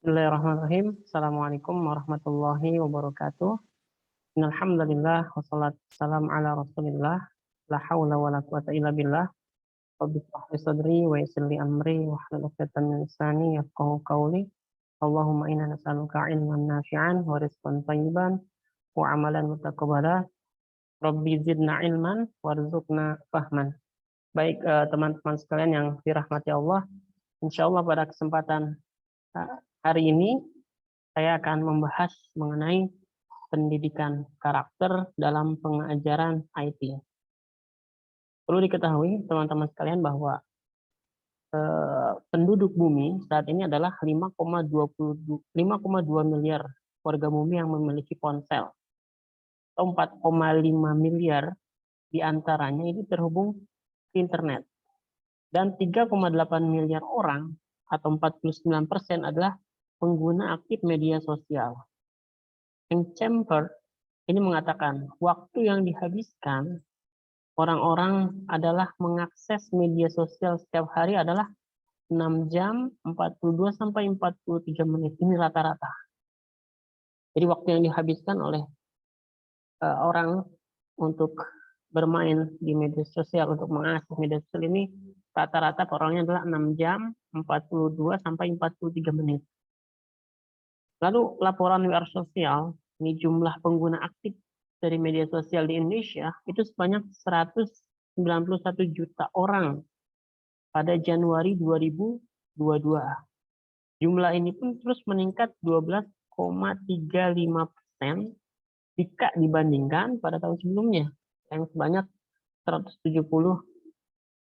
Bismillahirrahmanirrahim. Assalamualaikum warahmatullahi wabarakatuh. Innalhamdulillah wassalatu wassalamu ala Rasulillah. La haula wala quwata illa billah. Rabbi shrah li sadri wa yassir li amri wahlul 'uqdatam min lisani yafqahu qawli. Allahumma inna nas'aluka ilman nafi'an wa rizqan thayyiban wa amalan mutaqabbala. Rabbi zidna ilman warzuqna fahman. Baik teman-teman sekalian yang dirahmati Allah, insyaallah pada kesempatan hari ini saya akan membahas mengenai pendidikan karakter dalam pengajaran IT. Perlu diketahui teman-teman sekalian bahwa penduduk bumi saat ini adalah 5,2 miliar warga bumi yang memiliki ponsel. Atau 4,5 miliar diantaranya itu terhubung ke internet. Dan 3,8 miliar orang atau 49% adalah pengguna aktif media sosial. Yang Chamber ini mengatakan waktu yang dihabiskan orang-orang adalah mengakses media sosial setiap hari adalah 6 jam 42 sampai 43 menit. Ini rata-rata. Jadi waktu yang dihabiskan oleh orang untuk bermain di media sosial, untuk mengakses media sosial ini rata-rata orangnya adalah 6 jam 42 sampai 43 menit. Lalu laporan WR sosial, ini jumlah pengguna aktif dari media sosial di Indonesia itu sebanyak 191 juta orang pada Januari 2022. Jumlah ini pun terus meningkat 12,35% jika dibandingkan pada tahun sebelumnya yang sebanyak 170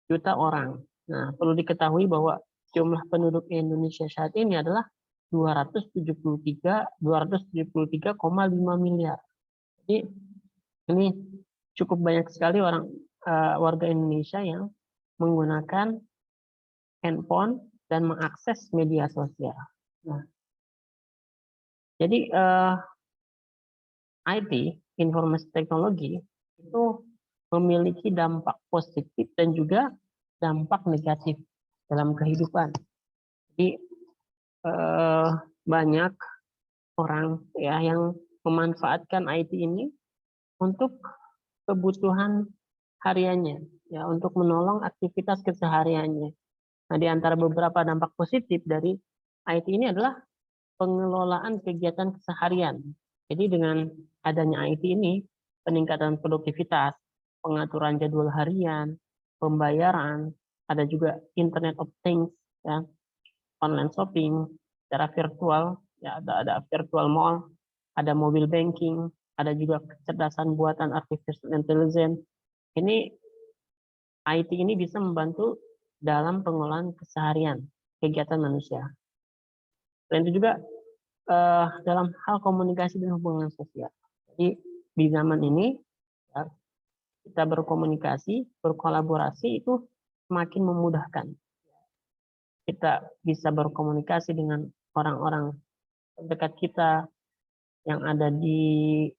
juta orang. Nah, perlu diketahui bahwa jumlah penduduk Indonesia saat ini adalah 273,5 miliar. Jadi ini cukup banyak sekali warga Indonesia yang menggunakan handphone dan mengakses media sosial. Nah, jadi IT, informasi teknologi itu memiliki dampak positif dan juga dampak negatif dalam kehidupan. Jadi banyak orang ya yang memanfaatkan IT ini untuk kebutuhan hariannya, ya untuk menolong aktivitas kesehariannya. Nah, di antara beberapa dampak positif dari IT ini adalah pengelolaan kegiatan keseharian. Jadi dengan adanya IT ini, peningkatan produktivitas, pengaturan jadwal harian, pembayaran, ada juga Internet of Things, ya, online shopping secara virtual, ya ada virtual mall, ada mobile banking, ada juga kecerdasan buatan artificial intelligence. Ini IT ini bisa membantu dalam pengolahan keseharian kegiatan manusia. Dan itu juga dalam hal komunikasi dan hubungan sosial. Jadi di zaman ini ya, kita berkomunikasi, berkolaborasi itu semakin memudahkan. Kita bisa berkomunikasi dengan orang-orang terdekat kita yang ada di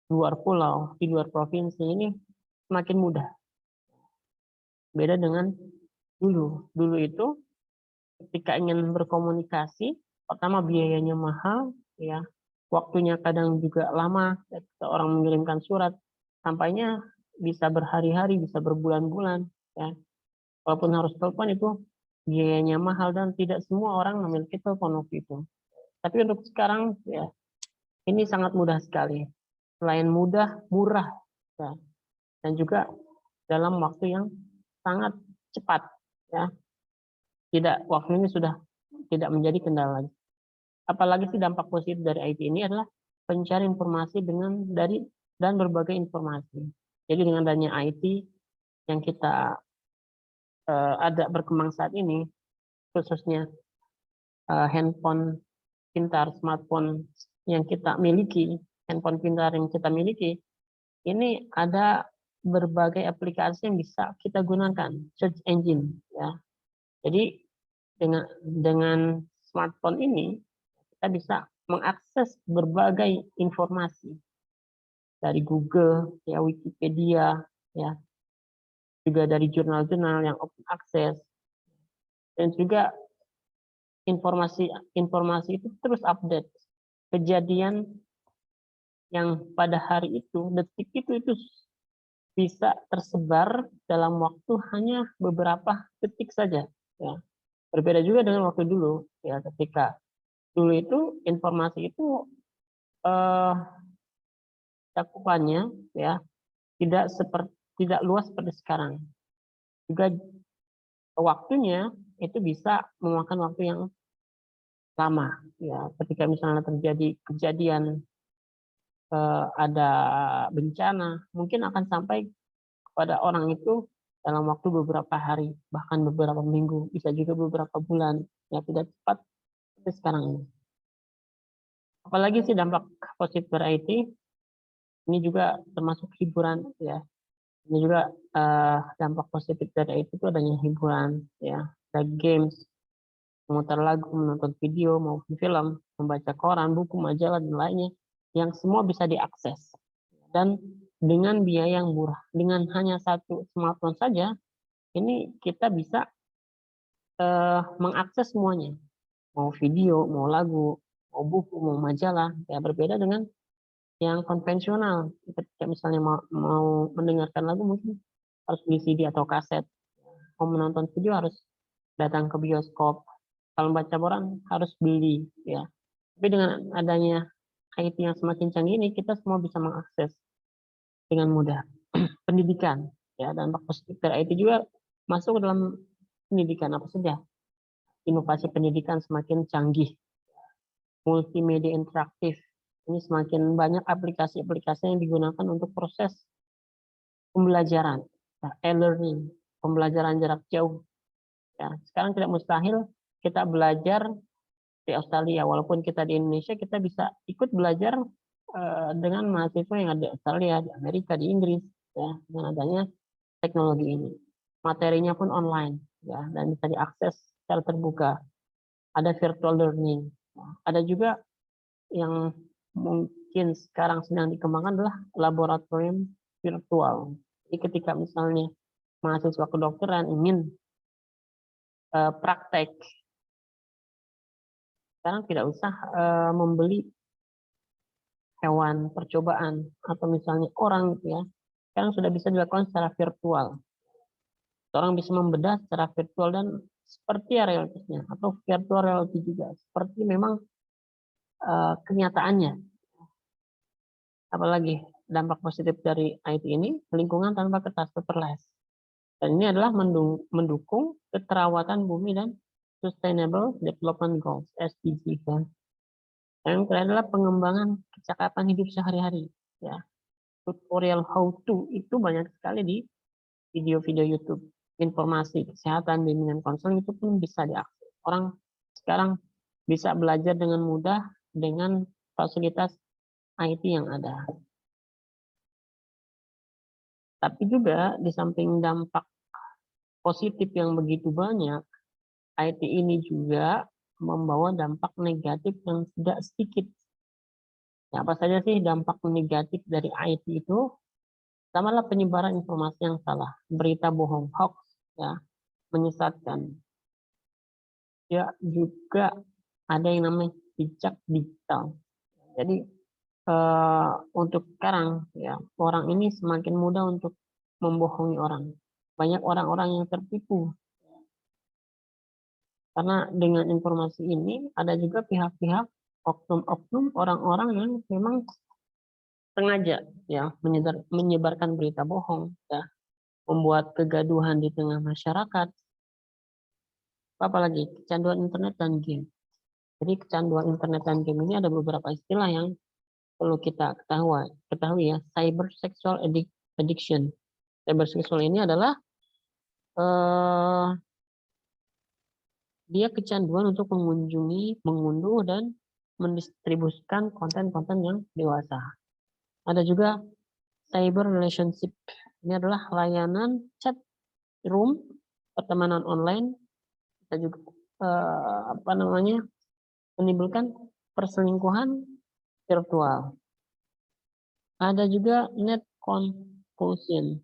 luar pulau, di luar provinsi ini semakin mudah. Beda dengan dulu. Dulu itu ketika ingin berkomunikasi, pertama biayanya mahal, ya, waktunya kadang juga lama. Seorang mengirimkan surat, sampainya bisa berhari-hari, bisa berbulan-bulan, ya. Walaupun harus telepon itu biayanya mahal dan tidak semua orang memiliki telepon waktu itu. Tapi untuk sekarang ya ini sangat mudah sekali. Selain mudah, murah, ya. Dan juga dalam waktu yang sangat cepat, ya. Tidak, waktu ini sudah tidak menjadi kendala lagi. Apalagi sih dampak positif dari IT ini adalah pencari informasi dan berbagai informasi. Jadi dengan adanya IT yang kita ada berkembang saat ini, khususnya handphone pintar, smartphone yang kita miliki, handphone pintar yang kita miliki, ini ada berbagai aplikasi yang bisa kita gunakan, search engine, ya. Jadi dengan smartphone ini kita bisa mengakses berbagai informasi dari Google, ya, Wikipedia, ya, juga dari jurnal-jurnal yang open access, dan juga informasi itu terus update. Kejadian yang pada hari itu, detik itu bisa tersebar dalam waktu hanya beberapa detik saja. Ya. Berbeda juga dengan waktu dulu, ya, ketika dulu itu informasi itu eh, cakupannya, ya, tidak luas seperti sekarang. Juga waktunya itu bisa memakan waktu yang lama, ya. Ketika misalnya terjadi kejadian, ada bencana, mungkin akan sampai kepada orang itu dalam waktu beberapa hari, bahkan beberapa minggu, bisa juga beberapa bulan, ya, tidak cepat seperti sekarang ini. Apalagi sih dampak positif dari IT, ini juga termasuk hiburan, ya. Ini juga dampak positif dari IT itu adanya hiburan, ya. Ada games, memutar lagu, menonton video maupun film, membaca koran, buku, majalah, dan lainnya, yang semua bisa diakses. Dan dengan biaya yang murah, dengan hanya satu smartphone saja, ini kita bisa mengakses semuanya, mau video, mau lagu, mau buku, mau majalah. Ya, berbeda dengan yang konvensional. Ketika misalnya mau mendengarkan lagu, mungkin harus beli CD atau kaset. Mau menonton video harus datang ke bioskop. Kalau baca koran harus beli, ya. Tapi dengan adanya IT yang semakin canggih ini, kita semua bisa mengakses dengan mudah. Pendidikan, ya, dan dampak positif dari IT juga masuk ke dalam pendidikan apa saja. Inovasi pendidikan semakin canggih, multimedia interaktif. Ini semakin banyak aplikasi-aplikasi yang digunakan untuk proses pembelajaran, ya, e-learning, pembelajaran jarak jauh. Ya, sekarang tidak mustahil kita belajar di Australia, walaupun kita di Indonesia, kita bisa ikut belajar dengan mahasiswa yang ada di Australia, di Amerika, di Inggris, ya, dengan adanya teknologi ini. Materinya pun online, ya, dan bisa diakses secara terbuka. Ada virtual learning. Ada juga yang mungkin sekarang sedang dikembangkan adalah laboratorium virtual. Jadi ketika misalnya mahasiswa kedokteran ingin praktek, sekarang tidak usah membeli hewan percobaan atau misalnya orang, ya. Sekarang sudah bisa dilakukan secara virtual. Orang bisa membedah secara virtual dan seperti realitasnya, atau virtual reality juga, seperti memang kenyataannya. Apalagi dampak positif dari IT ini, lingkungan tanpa kertas, paperless. Dan ini adalah mendukung keterawatan bumi dan Sustainable Development Goals (SDG). Kan. Yang terakhir adalah pengembangan kecakapan hidup sehari-hari. Ya, tutorial how to itu banyak sekali di video-video YouTube. Informasi kesehatan, bimbingan konseling itu pun bisa diakses. Orang sekarang bisa belajar dengan mudah dengan fasilitas IT yang ada. Tapi juga di samping dampak positif yang begitu banyak, IT ini juga membawa dampak negatif yang tidak sedikit. Ya, apa saja sih dampak negatif dari IT itu? Pertama, penyebaran informasi yang salah, berita bohong, hoax, ya, menyesatkan. Ya, juga ada yang namanya jejak digital. Jadi untuk sekarang, ya, orang ini semakin mudah untuk membohongi orang. Banyak orang-orang yang tertipu karena dengan informasi ini ada juga pihak-pihak, oknum-oknum, orang-orang yang memang sengaja, ya, menyebarkan berita bohong, ya, membuat kegaduhan di tengah masyarakat. Apalagi kecanduan internet dan game. Jadi kecanduan internet dan game ini ada beberapa istilah yang perlu kita ketahui, ya. Cyber sexual addiction. Cyber sexual ini adalah dia kecanduan untuk mengunjungi, mengunduh, dan mendistribusikan konten-konten yang dewasa. Ada juga cyber relationship. Ini adalah layanan chat room, pertemanan online. Kita juga menimbulkan perselingkuhan virtual. Ada juga net compulsion.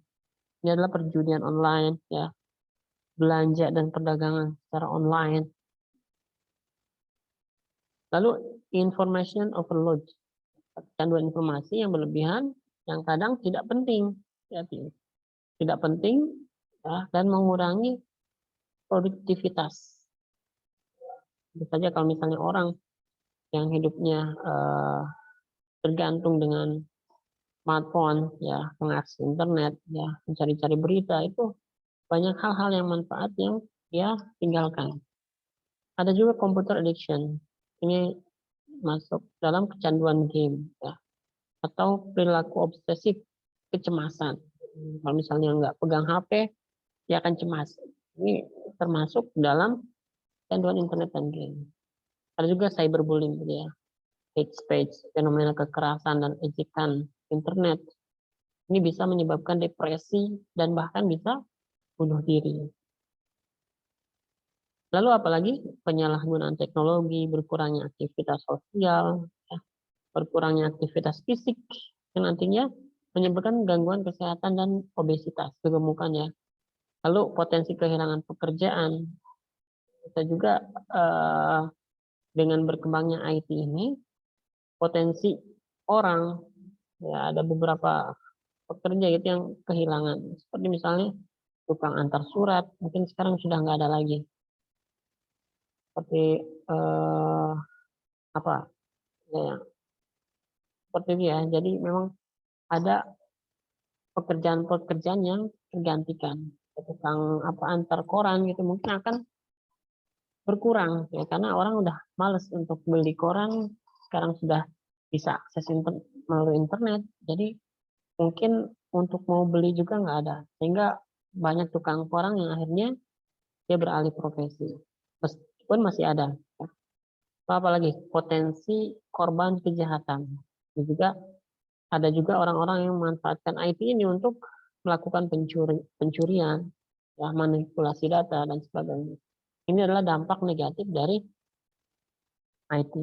Ini adalah perjudian online, ya, belanja dan perdagangan secara online. Lalu information overload, kecanduan informasi yang berlebihan yang kadang tidak penting, ya, tidak penting, ya, dan mengurangi produktivitas. Tentu saja kalau misalnya orang yang hidupnya tergantung dengan smartphone, ya, mengakses internet, ya, mencari-cari berita, itu banyak hal-hal yang manfaat yang dia tinggalkan. Ada juga computer addiction. Ini masuk dalam kecanduan game, ya, atau perilaku obsesif kecemasan. Kalau misalnya nggak pegang HP, dia akan cemas. Ini termasuk dalam kecanduan internet dan game. Ada juga cyberbullying, gitu ya, hate speech, fenomena kekerasan dan ejekan internet. Ini bisa menyebabkan depresi dan bahkan bisa bunuh diri. Lalu apalagi penyalahgunaan teknologi, berkurangnya aktivitas sosial, ya, berkurangnya aktivitas fisik, yang nantinya menyebabkan gangguan kesehatan dan obesitas, kegemukan, ya. Lalu potensi kehilangan pekerjaan, kita juga dengan berkembangnya IT ini, potensi orang, ya, ada beberapa pekerja itu yang kehilangan, seperti misalnya tukang antar surat, mungkin sekarang sudah nggak ada lagi. Seperti apa, ya, seperti itu, ya. Jadi memang ada pekerjaan-pekerjaan yang tergantikan. Tukang apa antar koran gitu mungkin akan berkurang, ya, karena orang udah males untuk beli koran, sekarang sudah bisa akses melalui internet. Jadi mungkin untuk mau beli juga nggak ada, sehingga banyak tukang koran yang akhirnya dia beralih profesi, meskipun masih ada. Apalagi potensi korban kejahatan. Ini juga ada juga orang-orang yang memanfaatkan IT ini untuk melakukan pencurian, ya, manipulasi data dan sebagainya. Ini adalah dampak negatif dari IT.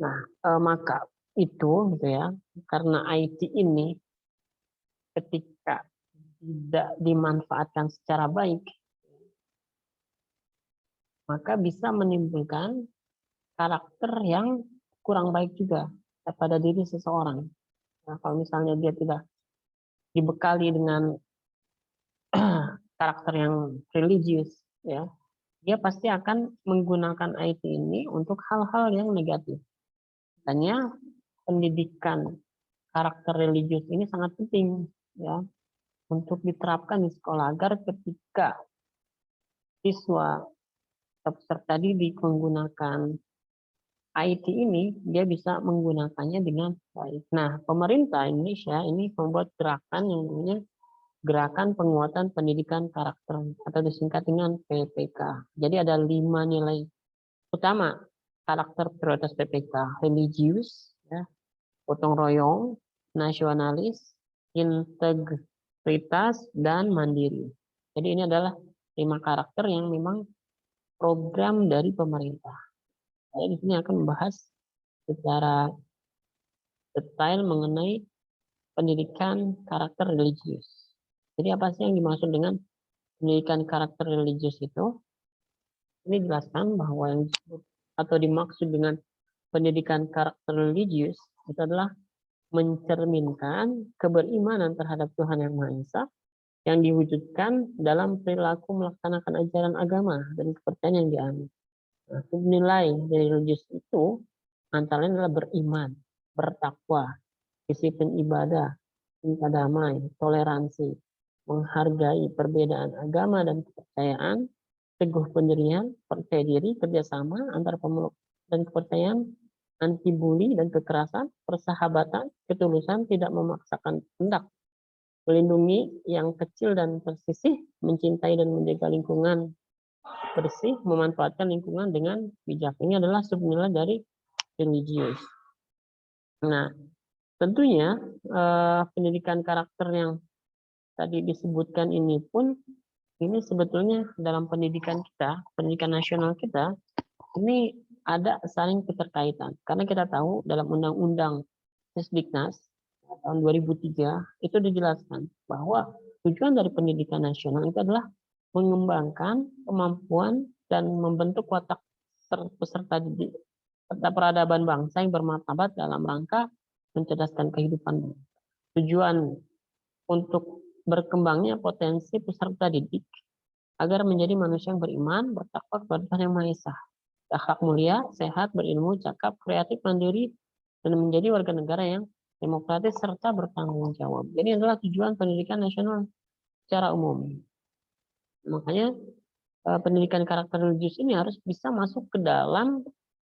Nah, maka itu, gitu ya, karena IT ini ketika tidak dimanfaatkan secara baik, maka bisa menimbulkan karakter yang kurang baik juga pada diri seseorang. Nah, kalau misalnya dia tidak dibekali dengan karakter yang religius, ya, dia pasti akan menggunakan IT ini untuk hal-hal yang negatif. Makanya pendidikan karakter religius ini sangat penting, ya, untuk diterapkan di sekolah agar ketika siswa peserta didik menggunakan IT ini, dia bisa menggunakannya dengan baik. Nah, pemerintah Indonesia ini membuat gerakan yang namanya Gerakan Penguatan Pendidikan Karakter atau disingkat dengan PPK. Jadi ada 5 nilai utama karakter prioritas PPK: religius, ya, gotong royong, nasionalis, integritas, dan mandiri. Jadi ini adalah 5 karakter yang memang program dari pemerintah. Saya di sini akan membahas secara detail mengenai pendidikan karakter religius. Jadi apa sih yang dimaksud dengan pendidikan karakter religius itu? Ini jelaskan bahwa yang disebut atau dimaksud dengan pendidikan karakter religius itu adalah mencerminkan keberimanan terhadap Tuhan Yang Maha Esa yang diwujudkan dalam perilaku melaksanakan ajaran agama dan kepercayaan yang dianut. Nah, nilai dari religius itu antara lain adalah beriman, bertakwa, disiplin ibadah, cinta damai, toleransi, menghargai perbedaan agama dan kepercayaan, teguh pendirian, percaya diri, kerjasama antar pemeluk dan kepercayaan, anti bully dan kekerasan, persahabatan, ketulusan, tidak memaksakan kehendak, melindungi yang kecil dan tersisih, mencintai dan menjaga lingkungan bersih, memanfaatkan lingkungan dengan bijak. Ini adalah subnilai dari religius. Nah, tentunya pendidikan karakter yang tadi disebutkan ini pun, ini sebetulnya dalam pendidikan kita, pendidikan nasional kita, ini ada saling keterkaitan. Karena kita tahu dalam Undang-Undang Sisdiknas tahun 2003 itu dijelaskan bahwa tujuan dari pendidikan nasional itu adalah mengembangkan kemampuan dan membentuk watak peserta didik serta peradaban bangsa yang bermartabat dalam rangka mencerdaskan kehidupan. Tujuan untuk berkembangnya potensi peserta didik agar menjadi manusia yang beriman, bertakwa kepada Tuhan Yang Maha Esa, akhlak mulia, sehat, berilmu, cakap, kreatif, mandiri, dan menjadi warga negara yang demokratis serta bertanggung jawab. Jadi adalah tujuan pendidikan nasional secara umum. Makanya pendidikan karakter religius ini harus bisa masuk ke dalam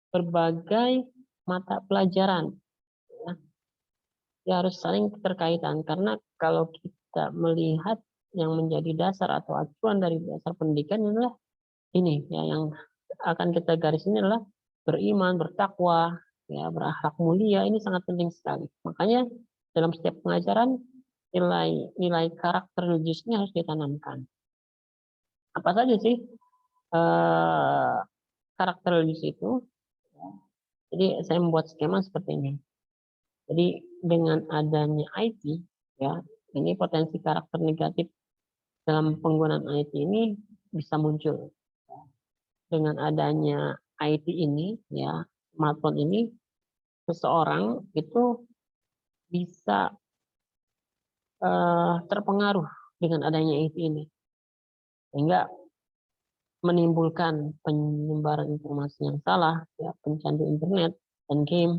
berbagai mata pelajaran. Ya, harus saling keterkaitan, karena kalau kita melihat yang menjadi dasar atau acuan dari dasar pendidikan adalah ini ya, yang akan kita garis ini adalah beriman, bertakwa, ya, berakhlak mulia. Ini sangat penting sekali. Makanya dalam setiap pengajaran nilai karakter religius ini harus ditanamkan. Apa saja sih karakter religius itu? Jadi saya membuat skema seperti ini. Jadi dengan adanya IT, ya, ini potensi karakter negatif dalam penggunaan IT ini bisa muncul. Dengan adanya IT ini, ya, smartphone ini, seseorang itu bisa terpengaruh dengan adanya IT ini, sehingga menimbulkan penyebaran informasi yang salah, ya, pencandu internet dan game,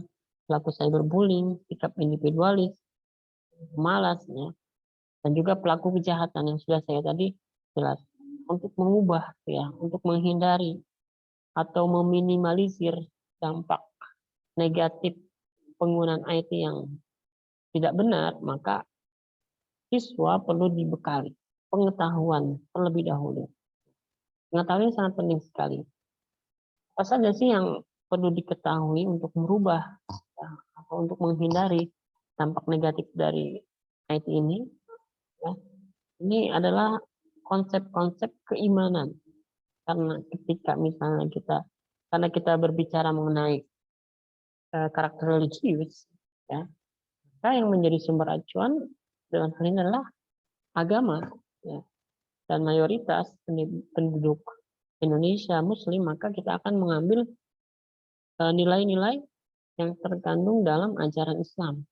pelaku cyberbullying, sikap individualis, malas, ya, dan juga pelaku kejahatan yang sudah saya tadi jelas, untuk mengubah, ya, untuk menghindari atau meminimalisir dampak negatif penggunaan IT yang tidak benar, maka siswa perlu dibekali pengetahuan terlebih dahulu. Pengetahuan sangat penting sekali. Apa saja sih yang perlu diketahui untuk merubah, ya, atau untuk menghindari dampak negatif dari IT ini? Ya. Ini adalah konsep-konsep keimanan. Karena ketika misalnya karena kita berbicara mengenai karakter religius, ya, maka yang menjadi sumber acuan dalam hal ini adalah agama, ya, dan mayoritas penduduk Indonesia Muslim, maka kita akan mengambil nilai-nilai yang terkandung dalam ajaran Islam.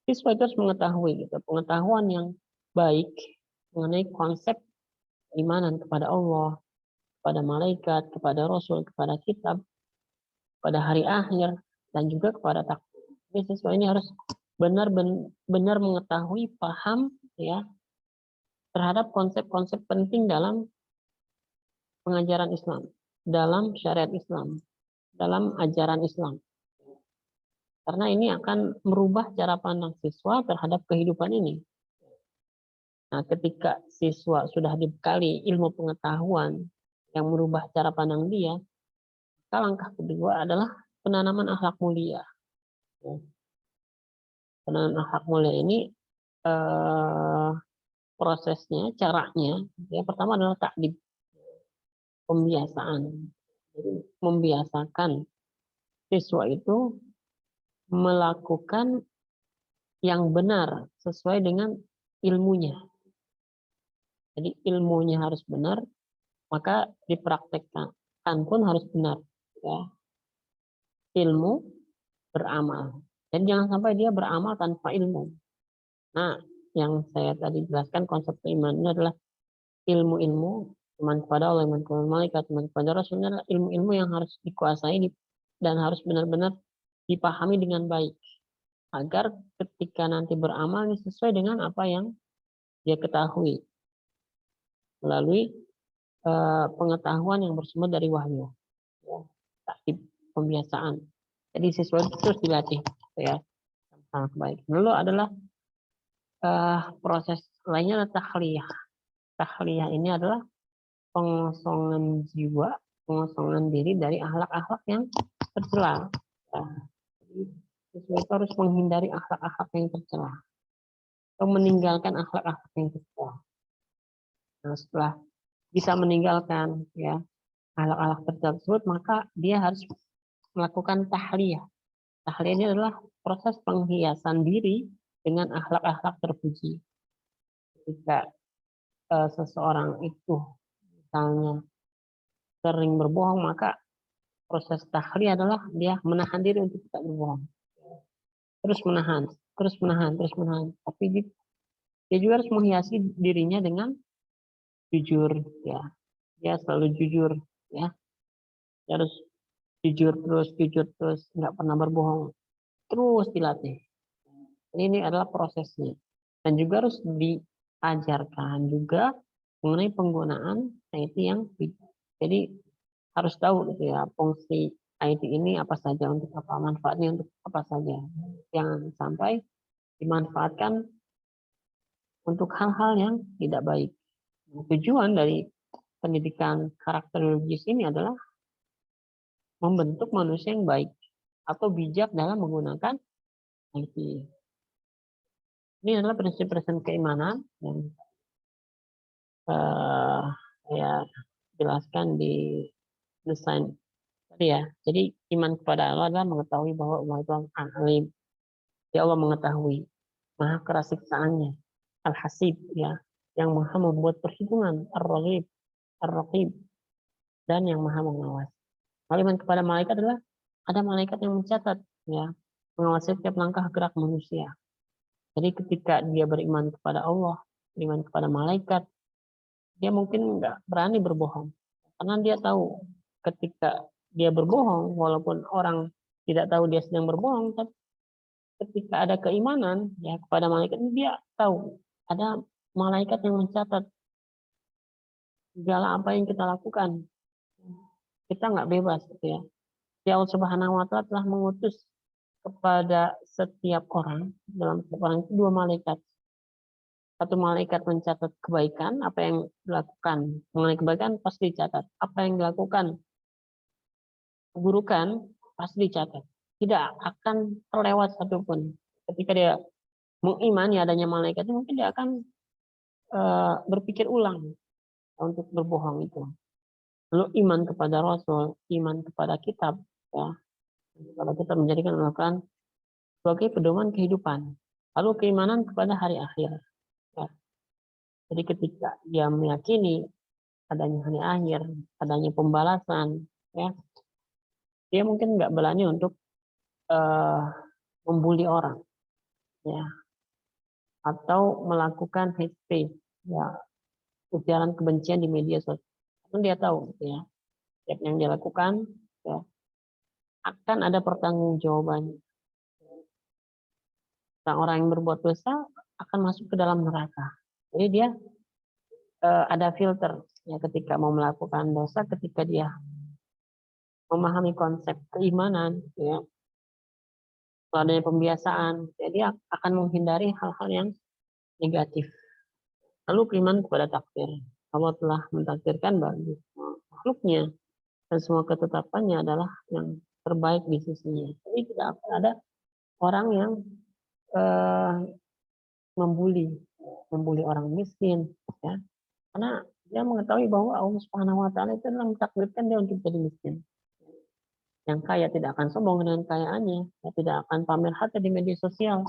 Siswa itu harus mengetahui, gitu, pengetahuan yang baik mengenai konsep keimanan kepada Allah, kepada malaikat, kepada Rasul, kepada kitab, pada hari akhir, dan juga kepada takdir. Jadi siswa ini harus benar-benar mengetahui, paham, ya, terhadap konsep-konsep penting dalam pengajaran Islam, dalam syariat Islam, dalam ajaran Islam. Karena ini akan merubah cara pandang siswa terhadap kehidupan ini. Nah, ketika siswa sudah dibekali ilmu pengetahuan yang merubah cara pandang dia, maka langkah kedua adalah penanaman akhlak mulia. Penanaman akhlak mulia ini prosesnya, caranya, yang pertama adalah takdib, pembiasaan. Jadi membiasakan siswa itu melakukan yang benar sesuai dengan ilmunya. Jadi ilmunya harus benar, maka dipraktekkan pun harus benar. Ya. Ilmu beramal. Dan jangan sampai dia beramal tanpa ilmu. Nah, yang saya tadi jelaskan konsep keimanan ini adalah ilmu-ilmu, iman kepada Allah, iman kepada malaikat, iman kepada Rasul, adalah ilmu-ilmu yang harus dikuasai dan harus benar-benar dipahami dengan baik. Agar ketika nanti beramal sesuai dengan apa yang dia ketahui melalui pengetahuan yang bersumber dari wahyu, ya, taktik pembiasaan. Jadi siswa itu terus dilatih, ya, sangat baik. Lalu adalah proses lainnya adalah tahliyah. Tahliyah ini adalah pengosongan jiwa, pengosongan diri dari akhlak-akhlak yang tercela. Ya. Jadi siswa itu harus menghindari akhlak-akhlak yang tercela atau meninggalkan akhlak-akhlak yang tercela. Nah, setelah bisa meninggalkan, ya, akhlak-akhlak tercela tersebut, maka dia harus melakukan tahliyah. Tahliyah ini adalah proses penghiasan diri dengan akhlak-akhlak terpuji. Ketika seseorang itu misalnya sering berbohong, maka proses tahli adalah dia menahan diri untuk tidak berbohong. Terus menahan, terus menahan, terus menahan. Tapi dia juga harus menghiasi dirinya dengan jujur, ya. Dia selalu jujur, ya. Dia harus jujur terus, nggak pernah berbohong. Terus dilatih. Ini adalah prosesnya. Dan juga harus diajarkan juga mengenai penggunaan IT yang jadi harus tahu gitu ya, fungsi IT ini apa saja, untuk apa, manfaatnya untuk apa saja. Jangan sampai dimanfaatkan untuk hal-hal yang tidak baik. Tujuan dari pendidikan karakterologis ini adalah membentuk manusia yang baik atau bijak dalam menggunakan IT. Ini adalah prinsip-prinsip keimanan yang saya jelaskan di desain tadi ya. Jadi iman kepada Allah adalah mengetahui bahwa Allah itu alim. Ya, Allah mengetahui, maha keras siksaannya, al-hasib, ya, yang maha membuat perhitungan, ar-raqib, dan yang maha mengawas. Iman kepada malaikat adalah ada malaikat yang mencatat, ya, mengawasi setiap langkah gerak manusia. Jadi ketika dia beriman kepada Allah, beriman kepada malaikat, dia mungkin nggak berani berbohong. Karena dia tahu ketika dia berbohong, walaupun orang tidak tahu dia sedang berbohong, tapi ketika ada keimanan ya kepada malaikat, dia tahu ada malaikat yang mencatat segala apa yang kita lakukan. Kita nggak bebas gitu ya. Allah Subhanahu wa Ta'ala telah mengutus kepada setiap orang, dalam setiap orang itu 2 malaikat. Satu malaikat mencatat kebaikan, apa yang dilakukan mengenai kebaikan pasti dicatat. Apa yang dilakukan keburukan pasti dicatat. Tidak akan terlewat satupun. Ketika dia mengimani adanya malaikat, mungkin dia akan berpikir ulang untuk berbohong itu. Lalu iman kepada Rasul, iman kepada kitab, ya. Kalau kita menjadikan Al-Quran sebagai pedoman kehidupan. Lalu keimanan kepada hari akhir. Ya. Jadi ketika dia meyakini adanya hari akhir, adanya pembalasan, ya, dia mungkin nggak berani untuk membuli orang, ya, atau melakukan hate speech, ya, ujaran kebencian di media sosial. Kan dia tahu, gitu ya, yang dia lakukan, ya, akan ada pertanggungjawabannya. Orang yang berbuat dosa akan masuk ke dalam neraka. Jadi dia ada filter ya ketika mau melakukan dosa, ketika dia memahami konsep keimanan, ya, kalau adanya pembiasaan, jadi akan menghindari hal-hal yang negatif. Lalu beriman kepada takdir. Allah telah mentakdirkan bagi makhluknya dan semua ketetapannya adalah yang terbaik di sisinya. Jadi tidak akan ada orang yang membuli orang miskin, ya, karena dia mengetahui bahwa Allah Subhanahu Wa Taala itu adalah mentakdirkan dia untuk jadi miskin. Yang kaya tidak akan sombong dengan kayaannya, ya, tidak akan pamer harta di media sosial,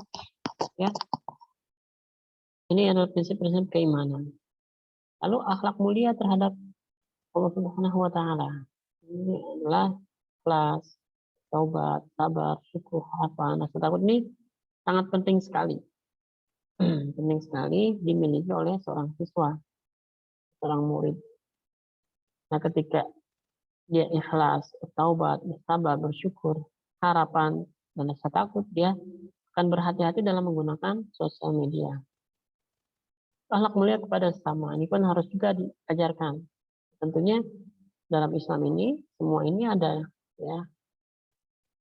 ya. Ini adalah prinsip-prinsip keimanan. Lalu akhlak mulia terhadap Allah Subhanahu Wa Taala. Ini adalah ikhlas, taubat, sabar, syukur, harapan, rasa takut. Ini sangat penting sekali. Penting sekali dimiliki oleh seorang siswa, seorang murid. Nah, ketika dia ikhlas, taubat, sabar, bersyukur, harapan, dan rasa takut, dia akan berhati-hati dalam menggunakan sosial media. Akhlak mulia kepada sesama ini pun harus juga diajarkan. Tentunya dalam Islam ini semua ini ada, ya,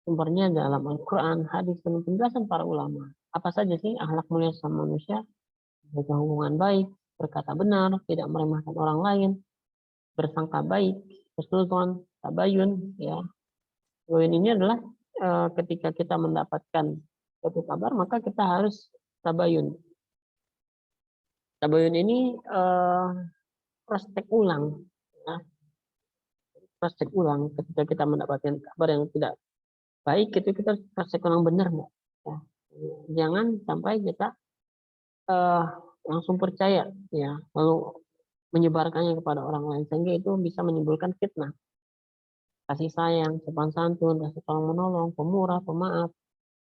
sumbernya dalam Al-Quran, hadis, dan penjelasan para ulama. Apa saja sih akhlak mulia sama manusia? Menjaga hubungan baik, berkata benar, tidak meremehkan orang lain, bersangka baik, husnuzon, tabayun, ya. Poin ini adalah ketika kita mendapatkan suatu kabar, maka kita harus tabayun. Tabayun ini cross check ulang, ya. Cross check ulang ketika kita mendapatkan kabar yang tidak baik, itu kita cross check ulang benar nggak, ya. Jangan sampai kita langsung percaya, ya, lalu menyebarkannya kepada orang lain, sehingga itu bisa menimbulkan fitnah. Kasih sayang, sopan santun, rasa tolong menolong, pemurah, pemaaf,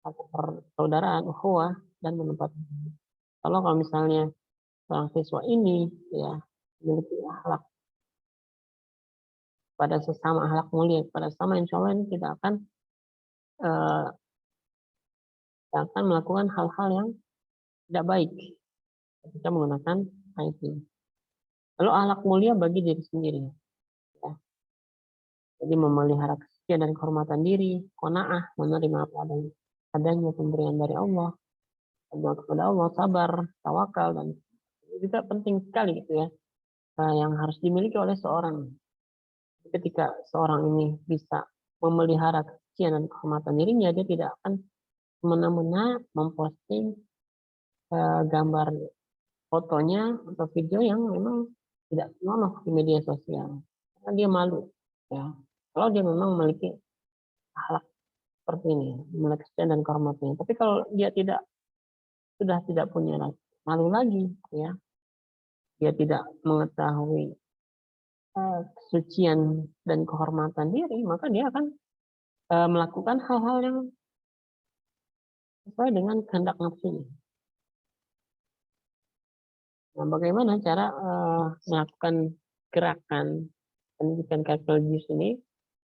atau persaudaraan, ukhuwah, dan menempatkan. Kalau misalnya seorang siswa ini ya memiliki akhlak pada sesama, akhlak mulia pada sesama, insya Allah ini tidak eh, akan melakukan hal-hal yang tidak baik ketika menggunakan IT. Lalu akhlak mulia bagi diri sendiri, ya. Jadi memelihara kesucian dan kehormatan diri, qanaah, menerima apa adanya pemberian dari Allah, berdoa kepada Allah, sabar, tawakal, dan itu juga penting sekali gitu ya, yang harus dimiliki oleh seorang. Ketika seorang ini bisa memelihara kesucian dan kehormatan dirinya, dia tidak akan semena-mena memposting gambar fotonya atau video yang memang tidak senonoh di media sosial, karena dia malu, ya. Kalau dia memang memiliki akhlak seperti ini, memiliki kesucian dan kehormatannya. Tapi kalau dia sudah tidak punya malu lagi, ya, dia tidak mengetahui kesucian dan kehormatan diri, maka dia akan melakukan hal-hal yang sesuai dengan kehendak nafsunya. Nah, bagaimana cara melakukan gerakan pendidikan religius ini?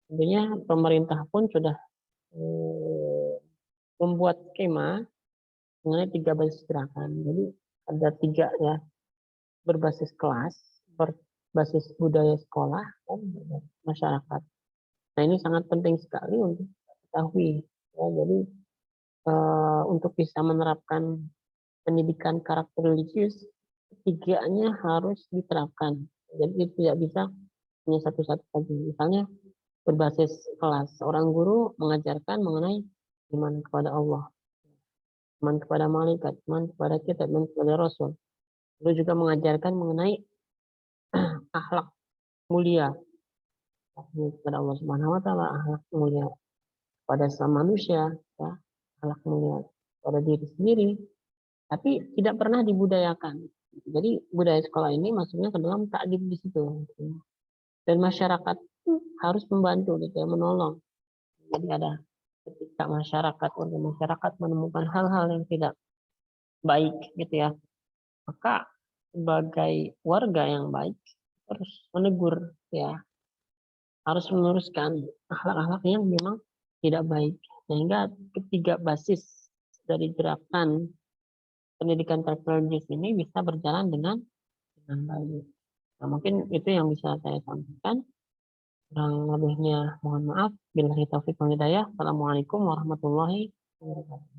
Tentunya pemerintah pun sudah membuat skema mengenai 3 basis gerakan. Jadi ada 3 ya, berbasis kelas, berbasis budaya sekolah, dan berbasis masyarakat. Nah, ini sangat penting sekali untuk diketahui. Ya, jadi untuk bisa menerapkan pendidikan karakter religius, ketiganya harus diterapkan. Jadi tidak bisa hanya satu-satu saja. Misalnya berbasis kelas, seorang guru mengajarkan mengenai iman kepada Allah, iman kepada malaikat, iman kepada kitab, iman kepada Rasul. Lalu juga mengajarkan mengenai akhlak mulia kepada Allah Subhanahu Wa Taala, akhlak mulia pada sesama manusia, ya, akhlak mulia pada diri sendiri, tapi tidak pernah dibudayakan. Jadi budaya sekolah ini masuknya ke dalam takdib di situ, dan masyarakat harus membantu gitu ya, menolong. Jadi ada ketika warga masyarakat menemukan hal-hal yang tidak baik gitu ya, maka sebagai warga yang baik harus menegur, ya, harus meluruskan akhlak-akhlak yang memang tidak baik, sehingga ketiga basis dari gerakan pendidikan teknologis ini bisa berjalan dengan baik. Nah, mungkin itu yang bisa saya sampaikan. Kurang lebihnya mohon maaf. Billahi taufiq wal hidayah. Assalamualaikum warahmatullahi wabarakatuh.